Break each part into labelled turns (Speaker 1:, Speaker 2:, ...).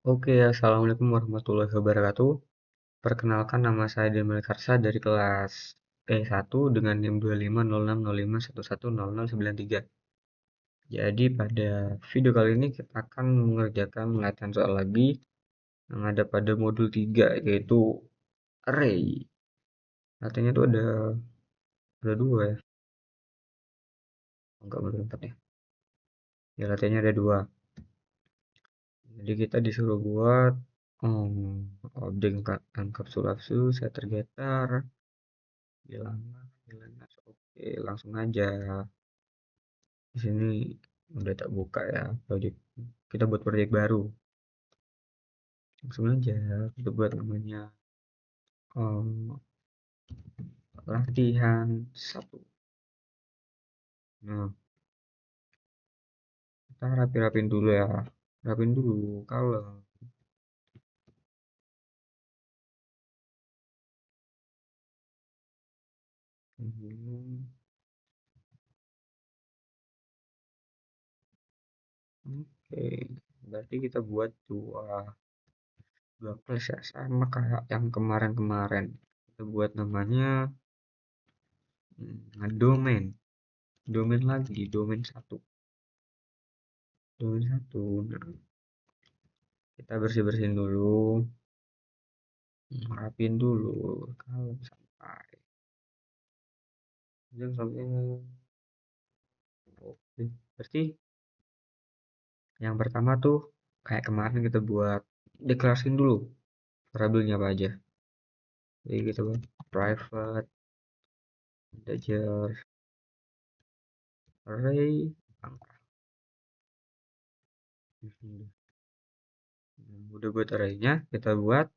Speaker 1: Oke, assalamualaikum warahmatullahi wabarakatuh. Perkenalkan, nama saya Demel Karsa dari kelas E1 dengan NIM 250605110093. Jadi pada video kali ini kita akan mengerjakan latihan soal lagi yang ada pada modul 3 yaitu array. Latihannya itu ada dua ya, enggak ada empat ya. Ya latihannya ada dua. Jadi kita disuruh buat objek enkapsulasi, setter getter, bilangan, bilangan. Oke, langsung aja. Di sini udah tak buka ya proyek. Kita buat proyek baru. Langsung aja kita buat namanya em, latihan satu. Nah, kita rapi-rapin dulu ya. Rapin dulu kalau oke, berarti kita buat dua kelas ya, sama kayak yang kemarin-kemarin. Kita buat namanya domain. Domain lagi, domain satu. Domain satu. Nah, kita bersih-bersihin dulu, rapin dulu kalau sampai jangan sampai. Oke, berarti yang pertama tuh kayak kemarin kita buat deklarasiin dulu variabelnya apa aja. Jadi kita buat private integer array angka. Udah buat arraynya, kita buat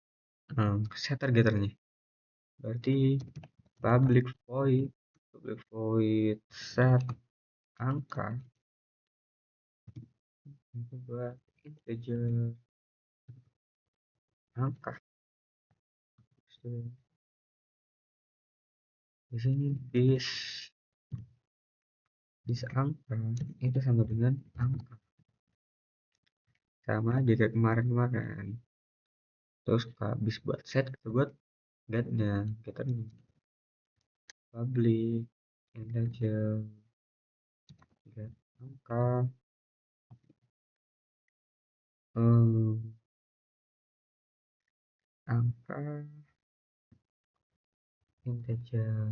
Speaker 1: setter getternya. Berarti public void set angka itu buat integer angka. Di sini this angka itu sama dengan angka, sama aja kayak kemarin-kemarin. Terus habis buat set kita buat getnya, kita public integer get angka eh, angka integer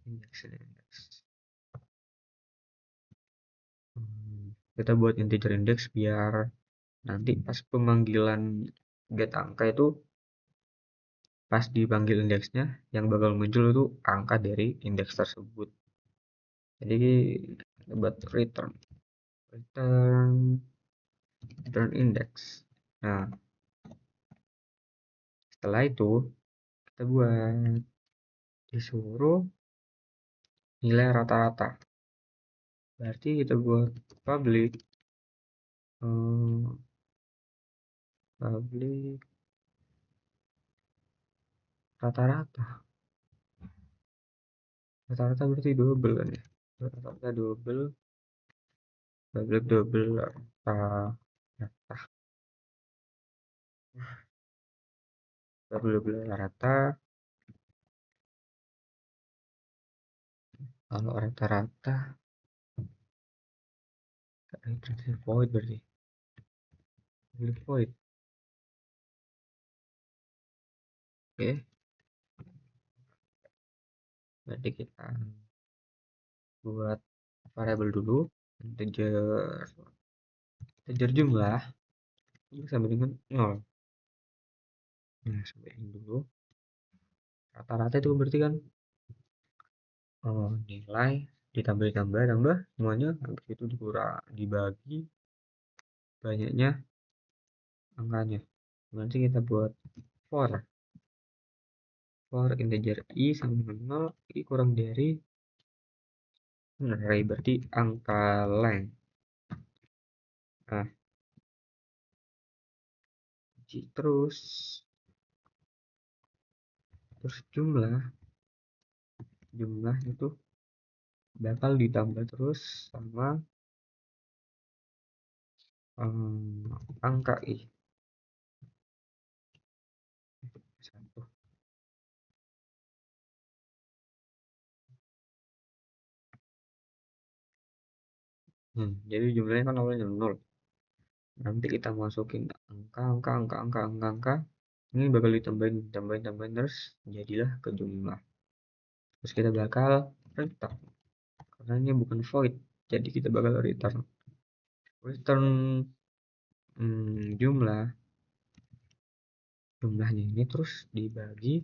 Speaker 1: index. Kita buat integer index biar nanti pas pemanggilan get angka itu, pas dipanggil indeksnya yang bakal muncul itu angka dari indeks tersebut. Jadi kita buat return index. Nah, setelah itu kita buat disuruh nilai rata-rata. Berarti kita buat public public rata-rata. Rata-rata berarti double kan ya? Rata-rata double, public double rata. Double rata. Kalau rata-rata void berarti void. Oke, berarti kita buat variabel dulu, integer integer jumlah sampai dengan 0. Nah, sampai ini dulu. Rata-rata itu berarti kan nilai ditambah semuanya, habis itu dikurang dibagi banyaknya angkanya. Nanti kita buat for integer i sama dengan 0, i kurang dari array berarti angka length. Nah, terus jumlah itu bakal ditambah terus sama angka I 1. Jadi jumlahnya kan awalnya 0. Nanti kita masukin angka. Ini bakal tambahin terus jadilah ke jumlah. Terus kita bakal return. Karena ini bukan void, jadi kita bakal return jumlahnya ini, terus dibagi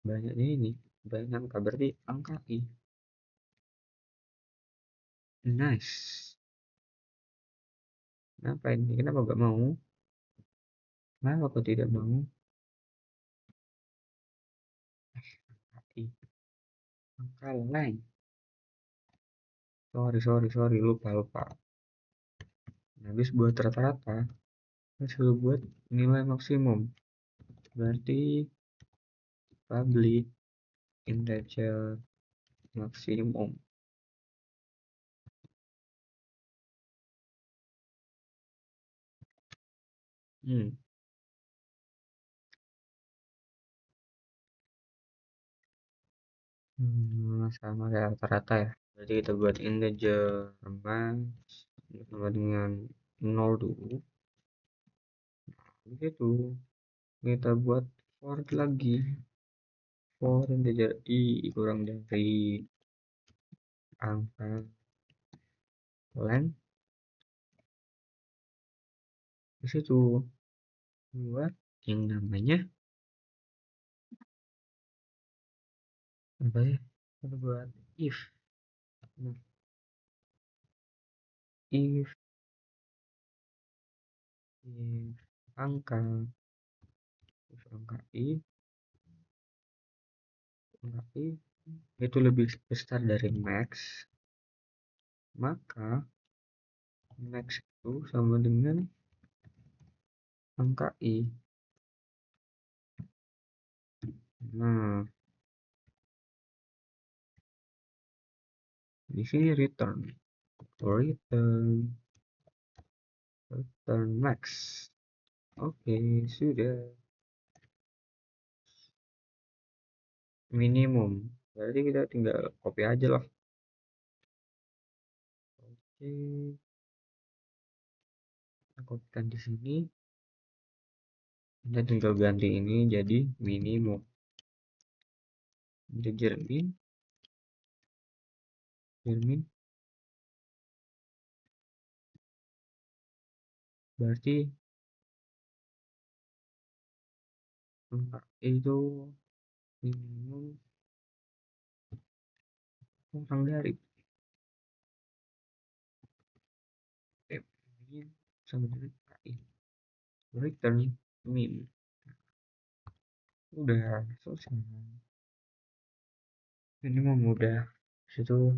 Speaker 1: banyaknya ini, banyak angka, berarti angka I. Nice. Kenapa ini? Kenapa gak mau? Kenapa kok tidak mau? Angka I. Angka lain. Sorry, lupa. Habis buat rata-rata, suruh buat nilai maksimum. Berarti public integer maksimum. Sama kayak rata-rata ya. Jadi kita buat integer sama dengan 0 dulu. Begitu kita buat for lagi, for integer I kurang dari angka length. Di situ buat yang namanya apa ya? Kita buat if. Nah, if angka I itu lebih besar dari max, maka max itu sama dengan angka I. Nah, di sini return max. Oke, sudah. Minimum, berarti kita tinggal copy aja lah. Oke, kita kopikan di sini. Kita tinggal ganti ini jadi minimum. Integer min berarti itu minimum kurang dari min sama dengan return min. Udah selesai. Ini mau mudah. Situ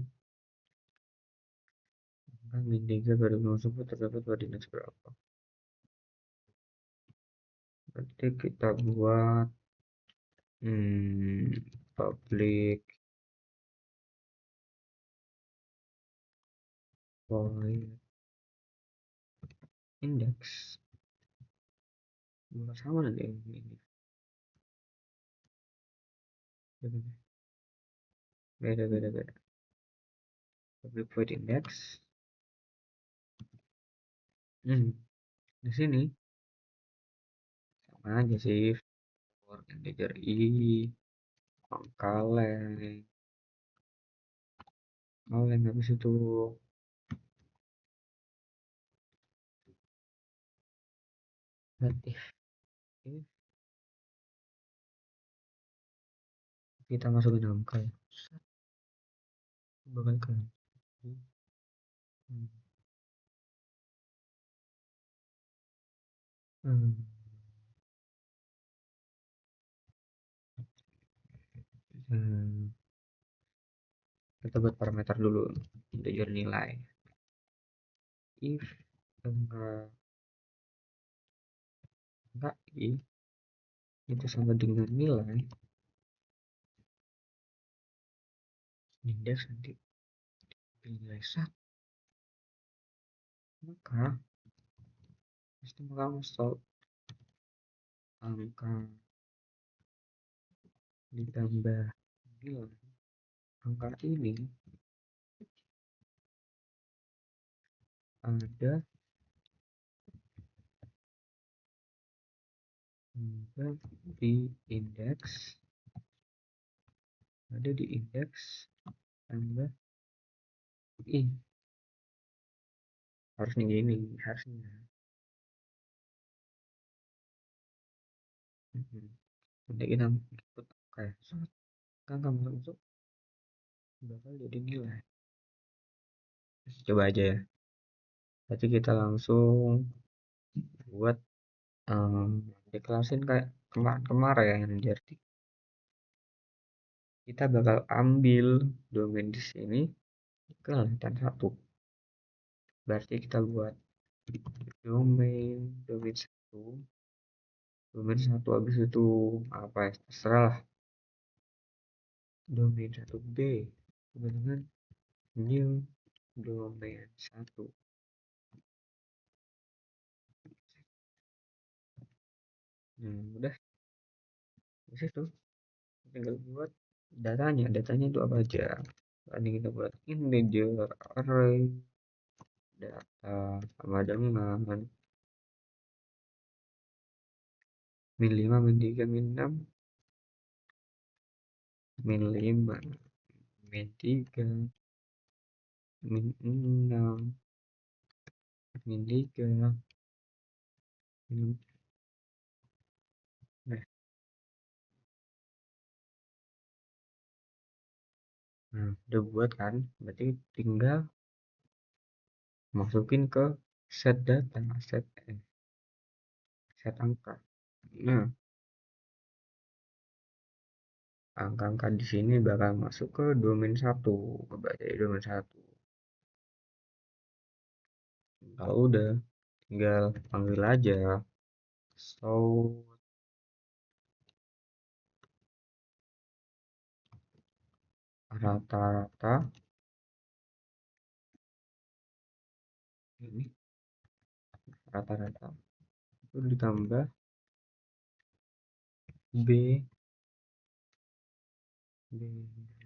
Speaker 1: min 3 baru masuk terdapat koordinat berapa. Berarti kita buat public void index sama nanti ini beda public void index. Di sini sama aja sih, for integer I angka length habis itu if kita masukin angka ya, bakal ke kita buat parameter dulu, integer nilai. If angka I itu sama dengan nilai index, nanti nilai 1 maka sistem langsung angka ditambah nilai angka ini ada di indeks tambah ini harusnya gini harusnya. Nanti kita input kayak kan kamu masuk bakal jadi nilai. Coba aja ya. Berarti kita langsung buat deklarasiin kayak kemarin jadi kita bakal ambil domain di sini ke lantai 1. Berarti kita buat domain 1 habis itu apa ya terserah lah, domain 1b dengan new domain 1. Udah di situ tinggal buat datanya itu apa aja. Tadi kita buat integer array data sama dengan min 5 min 3 min 6 min 5 min 3 min 6 min 3 min udah buat kan, berarti tinggal masukin ke set data, set angka. Nah, angka-angka di sini bakal masuk ke domain 1, kebaca domain 1. Kalau udah tinggal panggil aja so rata-rata ini rata-rata itu ditambah b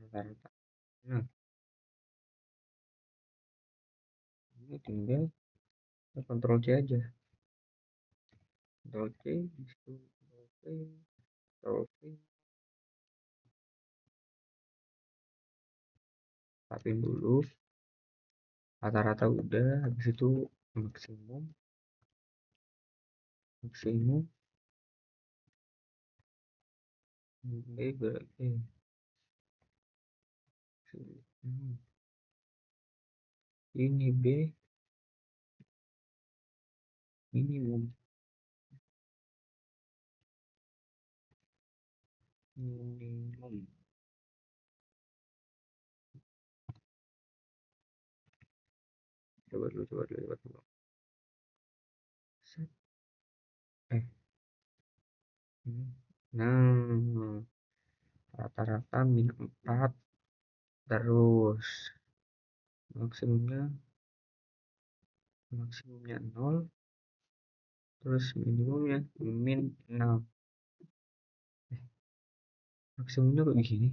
Speaker 1: rata-rata. Nah, ini tinggal kontrol C aja, kontrol C disitu, kontrol C tapin dulu rata-rata udah, habis itu maksimum berarti ini B minimum coba dulu nah rata-rata min 4 terus maksimumnya 0 terus minimumnya min 6. Maksimumnya kok begini.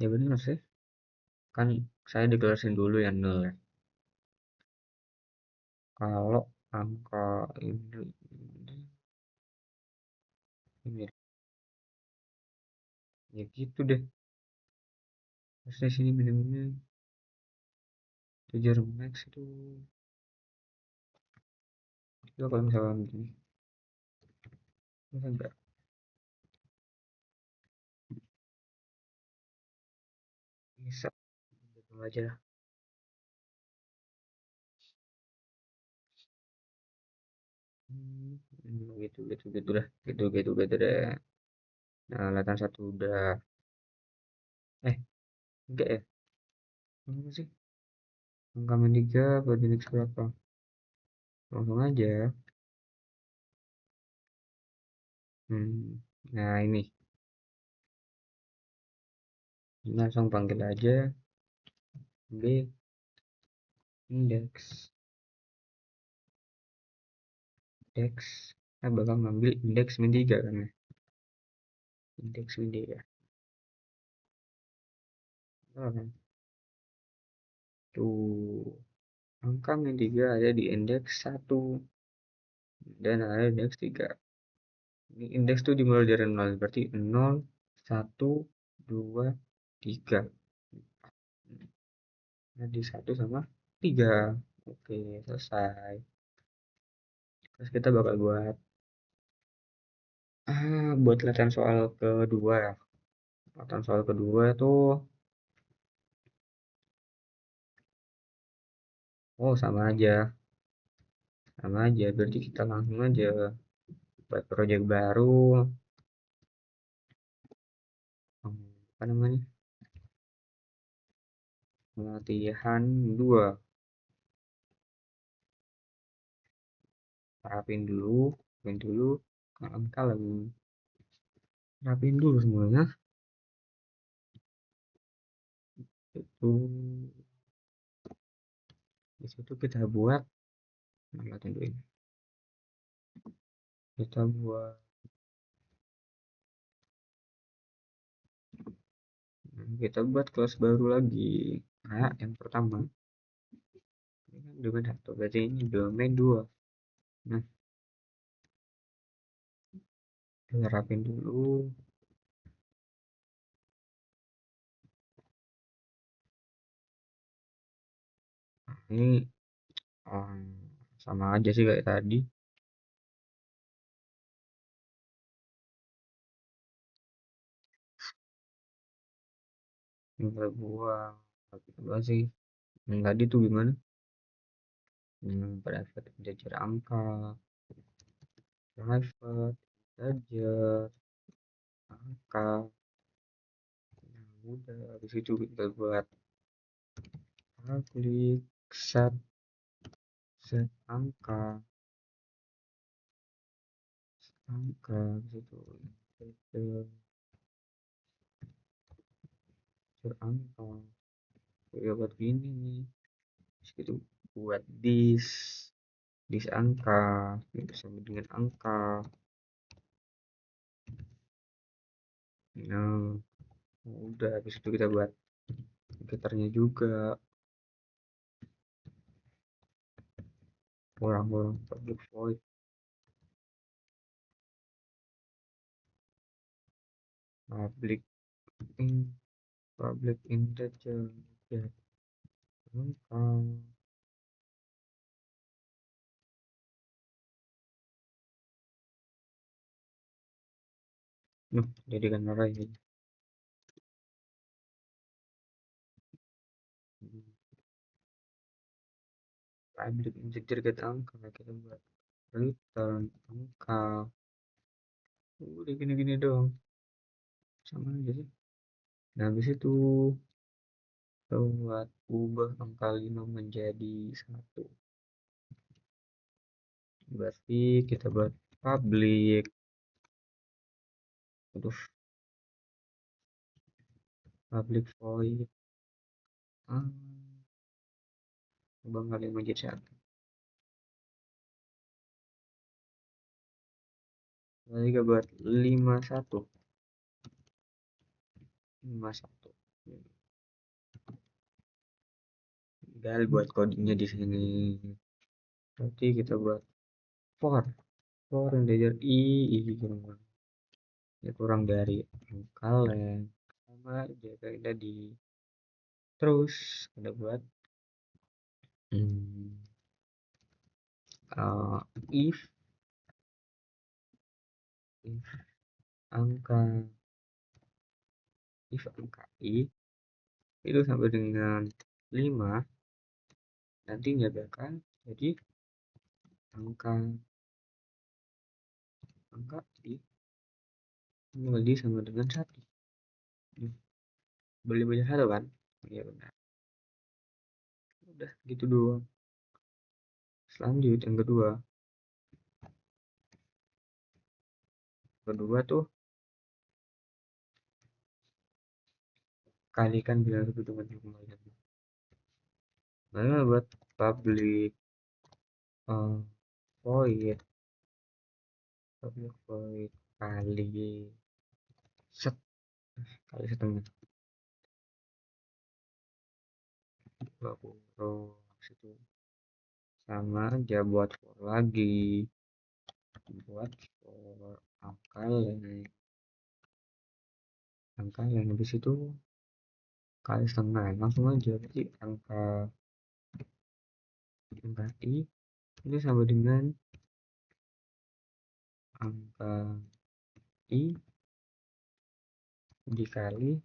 Speaker 1: Ya benar sih, kan saya deklarasiin dulu yang 0 ya. Kalau angka ini ya gitu deh, terus sini minimumnya 7 max itu kalau misalkan begini enggak bisa gitu aja lah. Gitu deh. Nah, latan 1 udah. Enggak ya? Apa sih? Angka min 3 bagi X berapa? Langsung aja. Nah ini langsung panggil aja B indeks. Kita bakal ngambil indeks min 3 kan ya, indeks min 3 kan tuh, angka min 3 ada di indeks 1 dan ada di indeks 3. Ini indeks tuh dimulai dari 0, berarti 0, 1, 2, 3. Jadi 1 sama 3. Oke, selesai. Terus kita bakal buat latihan soal kedua ya. Latihan soal kedua tuh, sama aja. Berarti kita langsung aja buat project baru. Apa namanya? Latihan 2. Rapin dulu angka lagi. Rapin dulu semuanya. Itu di situ kita buat latihan dulu ini. Kita buat kelas baru lagi. Nah, yang pertama ini kan domain 1, berarti ini domain 2. Nah, kita rapin dulu. Nah, ini sama aja sih kayak tadi. Ini kita buat sih. Yang tadi tuh gimana? Private integer angka, private integer angka. Nah, udah habis itu kita buat public set angka gitu, integer angka. Ya buat gini nih, terus gitu buat this angka itu sama dengan angka. Nah, udah habis itu kita buat gitarnya juga. Kurang public void public in public integer ya angka. Jadi kan array ini. Public integer get angka, kita buat return angka. Udah gini-gini dong, sama aja sih. Nah habis itu buat ubah angka 5 menjadi 1, berarti kita buat public void ubah angka 5 menjadi 1. Berarti kita buat 51 tinggal buat codingnya di sini. Berarti kita buat for integer kurang dari angka length, sama aja kayak tadi. Terus kita buat if angka i itu sampai dengan 5, nantinya bakal jadi angka i kali sama dengan 1. Boleh banyak 1 kan? Iya benar. Udah gitu doang. Selanjut yang kedua, kedua tuh kalikan bilangan satu dengan yang lain. Lalu buat public void kali set kali setengah 20 situ sama aja buat for lagi buat for angka yang habis itu kali setengah langsung aja berarti angka i ini sama dengan angka i dikali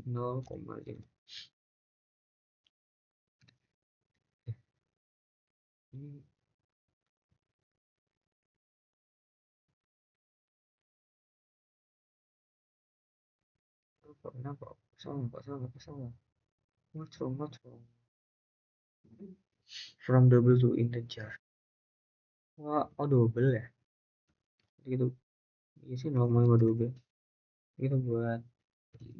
Speaker 1: 0,5 ini kenapa salah what's wrong from double to integer wah oh double ya gitu iya sih normal sama double kita buat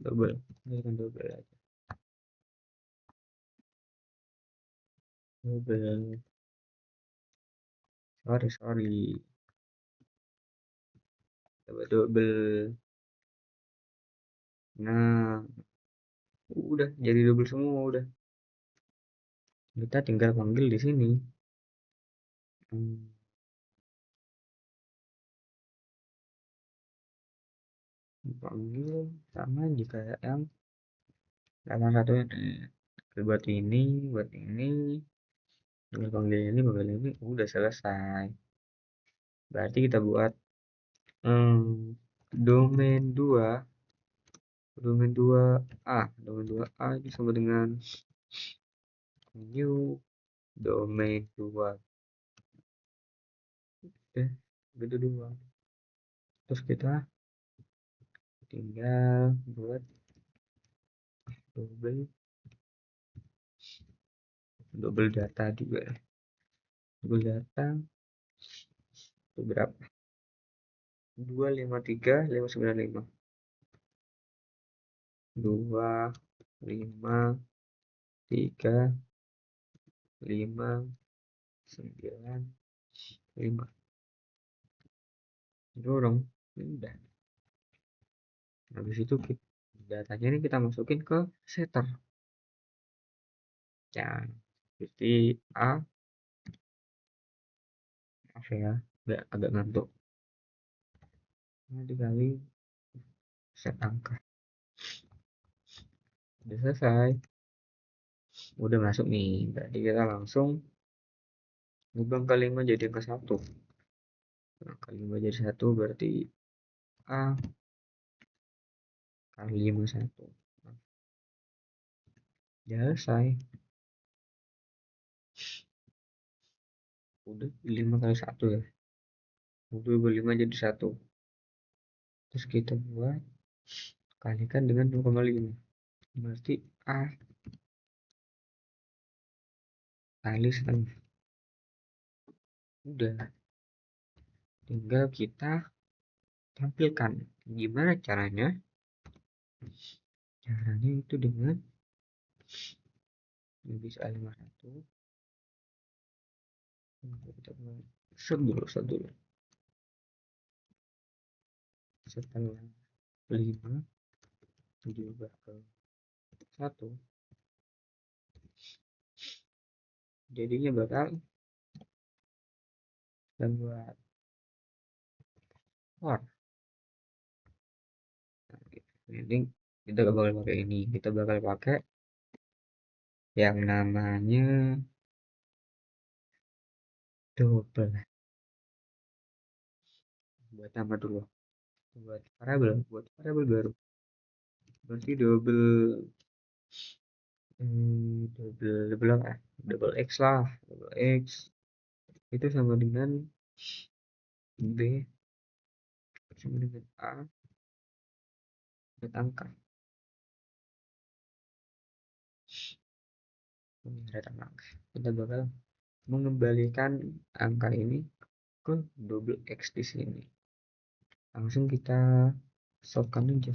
Speaker 1: double ini kan double aja double sorry double nah udah jadi double semua udah kita tinggal panggil di sini panggil sama jika yang delapan satu ini buat ini tinggal panggil ini udah selesai berarti kita buat domain 2 domain 2A itu sama dengan new domain 2 gitu doang terus kita tinggal buat double data juga double data itu berapa 253.595 253.595 dorong udah habis itu datanya ini kita masukin ke setter ya seperti A maaf ya agak ngantuk dikali set angka udah selesai udah masuk nih berarti kita langsung ngubah kalimat jadi angka 1 nah, kalimat jadi 1 berarti A kali 51 selesai udah 5 kali 1 ya 25 jadi 1 terus kita buat kalikan dengan 0,5 berarti A kali setengah udah tinggal kita tampilkan gimana caranya itu dengan bisa A51 kita set dulu setelah 5 diubah ke 1 jadinya bakal dan buat for ini kita gak bakal pakai ini kita bakal pakai yang namanya double buat nama dulu buat variabel baru berarti double apa double x lah double x itu sama dengan b sama dengan a buat angka kita bakal mengembalikan angka ini ke double x di sini langsung kita solvekan aja.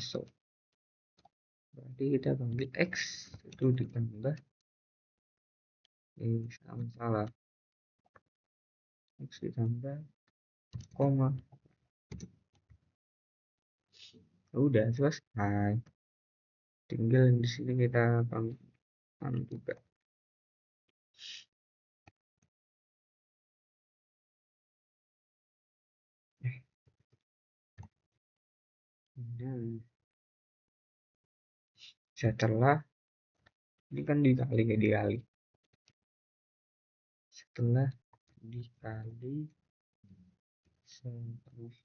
Speaker 1: Berarti kita panggil X itu ditambah salah X ditambah koma, udah selesai. Tinggal di sini kita panggil juga. Nah, setelah ini kan dikali, setelah dikali terus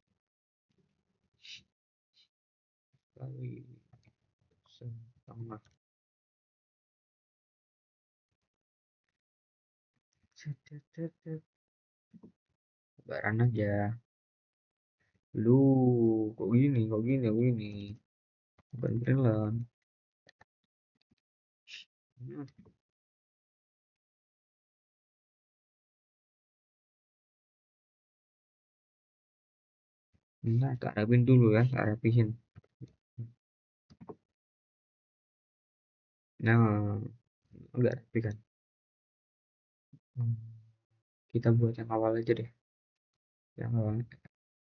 Speaker 1: kali setengah, baran aja. Lu kok gini bukan Greenland. Nah, tak rapin dulu ya, tak rapihin. Nah, enggak rapi kan. Kita buat yang awal aja deh. Yang awal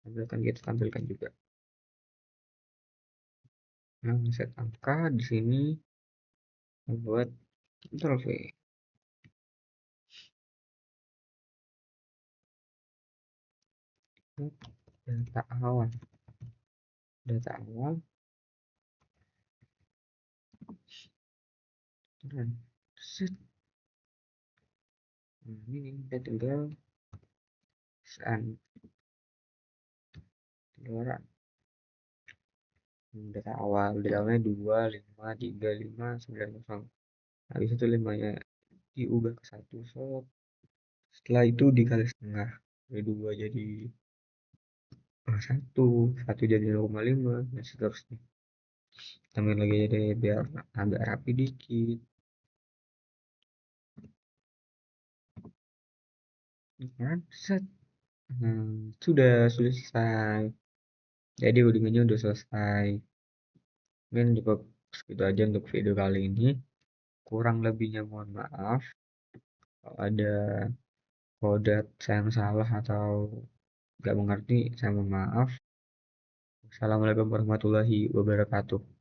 Speaker 1: akan kita tampilkan juga. Nah, set angka di sini membuat Ctrl V. Data awal. Dan set. Nah, ini kita tinggal keluaran. Data awal awalnya 2 5 3 5 9 0. Habis itu 5 nya diubah ke 1 set. Setelah itu dikali setengah, dari 2 jadi 1 jadi 0,5 dan seterusnya. Tambahin lagi jadi biar agak rapi dikit. Kan set. Nah, sudah selesai. Jadi codingannya udah selesai. Mungkin cukup segitu aja untuk video kali ini. Kurang lebihnya mohon maaf. Kalau ada kode saya yang salah atau nggak mengerti, saya mohon maaf. Assalamualaikum warahmatullahi wabarakatuh.